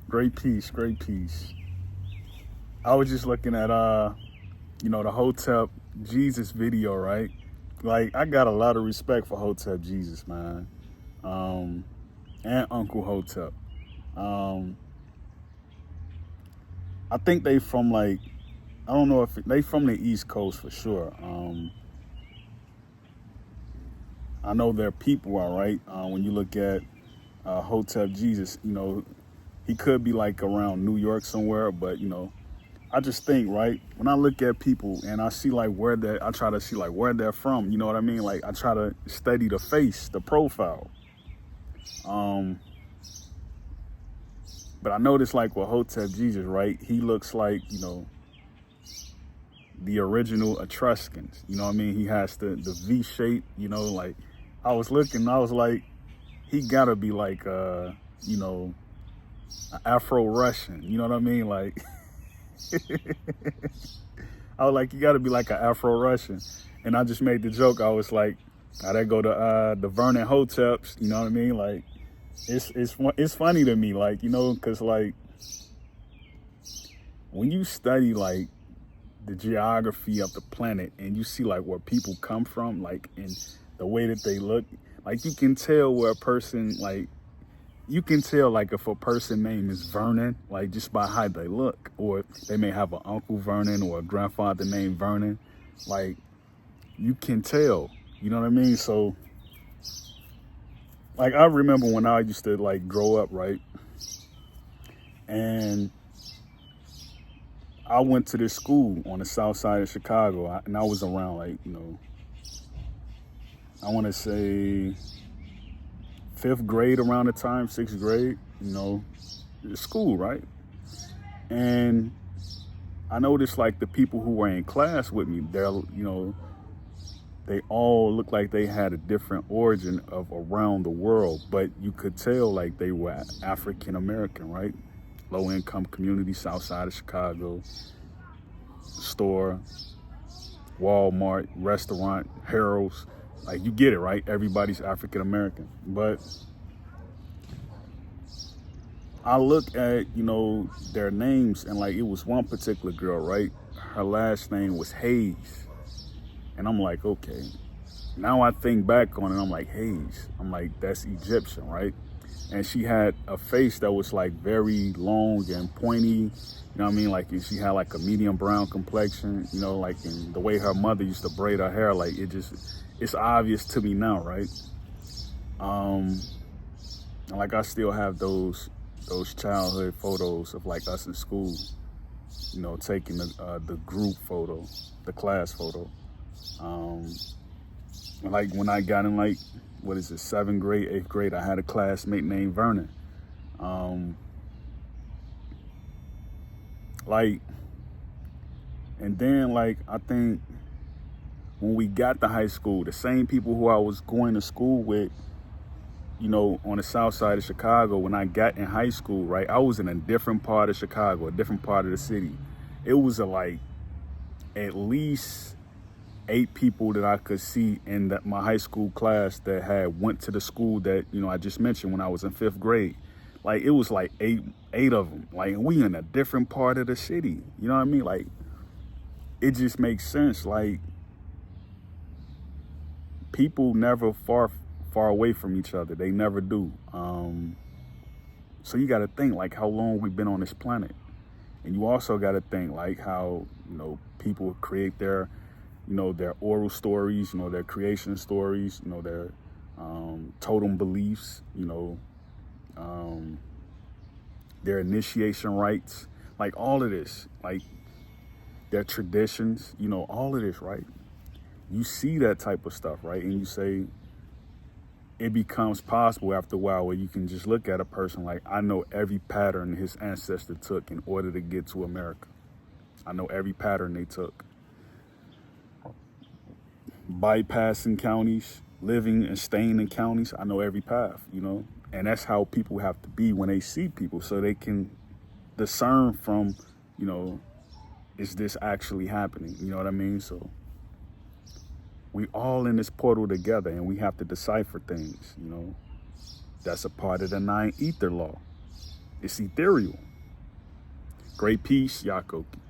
Great piece, great piece. I was just looking at the Hotep Jesus video, right? Like I got a lot of respect for Hotep Jesus, man. Um, and Uncle Hotep. Um, I think they from like I don't know if they from the East Coast for sure. I know their people are right. When you look at Hotep Jesus, he could be like around New York somewhere, but I just think, right, when I look at people and I see like I try to see like where they're from, you know what I mean? Like I try to study the face, the profile. Um, but I noticed like with Hotep Jesus, right, he looks like, the original Etruscans. You know what I mean? He has the V shape, like I was looking, I was like, he gotta be like, Afro Russian. You know what I mean? Like, I was like, you gotta be like an Afro Russian. And I just made the joke. I was like, how that go to the Vernon Hoteps. You know what I mean? Like, it's funny to me, like, because like when you study like the geography of the planet and you see like where people come from, like in the way that they look, like you can tell where a person like you can tell like if a person name is Vernon, like just by how they look, or they may have an uncle Vernon or a grandfather named Vernon. Like you can tell, you know what I mean? So like I remember when I used to like grow up, right? And I went to this school on the south side of Chicago, and I was around like, I want to say fifth grade around the time, sixth grade, school, right? And I noticed like the people who were in class with me, they all looked like they had a different origin of around the world, but you could tell like they were African American, right? Low income community, south side of Chicago, store, Walmart, restaurant, Harold's. Like you get it, right? Everybody's African American. But I look at, their names and like it was one particular girl, right? Her last name was Hayes. And I'm like, okay. Now I think back on it, I'm like, Hayes. I'm like, that's Egyptian, right? And she had a face that was like very long and pointy, you know what I mean? Like she had like a medium brown complexion, like in the way her mother used to braid her hair, like it's obvious to me now, right? And like I still have those childhood photos of like us in school, taking the group photo, the class photo. Like when I got in like, what is it, seventh grade, eighth grade, I had a classmate named Vernon. Like, and then like, I think when we got to high school, the same people who I was going to school with, on the south side of Chicago, when I got in high school, right, I was in a different part of Chicago, a different part of the city. It was like at least 8 people that I could see in my high school class that had went to the school that, I just mentioned when I was in 5th grade. Like it was like eight of them. Like we in a different part of the city. You know what I mean? Like it just makes sense. Like people never far away from each other. They never do. So you got to think like how long we've been on this planet. And you also got to think like how, people create their oral stories, their creation stories, their totem beliefs, their initiation rites, like all of this, like their traditions, all of this, right? You see that type of stuff, right? And you say it becomes possible after a while where you can just look at a person like, I know every pattern his ancestor took in order to get to America. I know every pattern they took. Bypassing counties, living and staying in counties, I know every path, and that's how people have to be when they see people, so they can discern from, is this actually happening? You know what I mean? So we all in this portal together, and we have to decipher things, That's a part of the 9 ether law. It's ethereal. Great peace, Yakoki.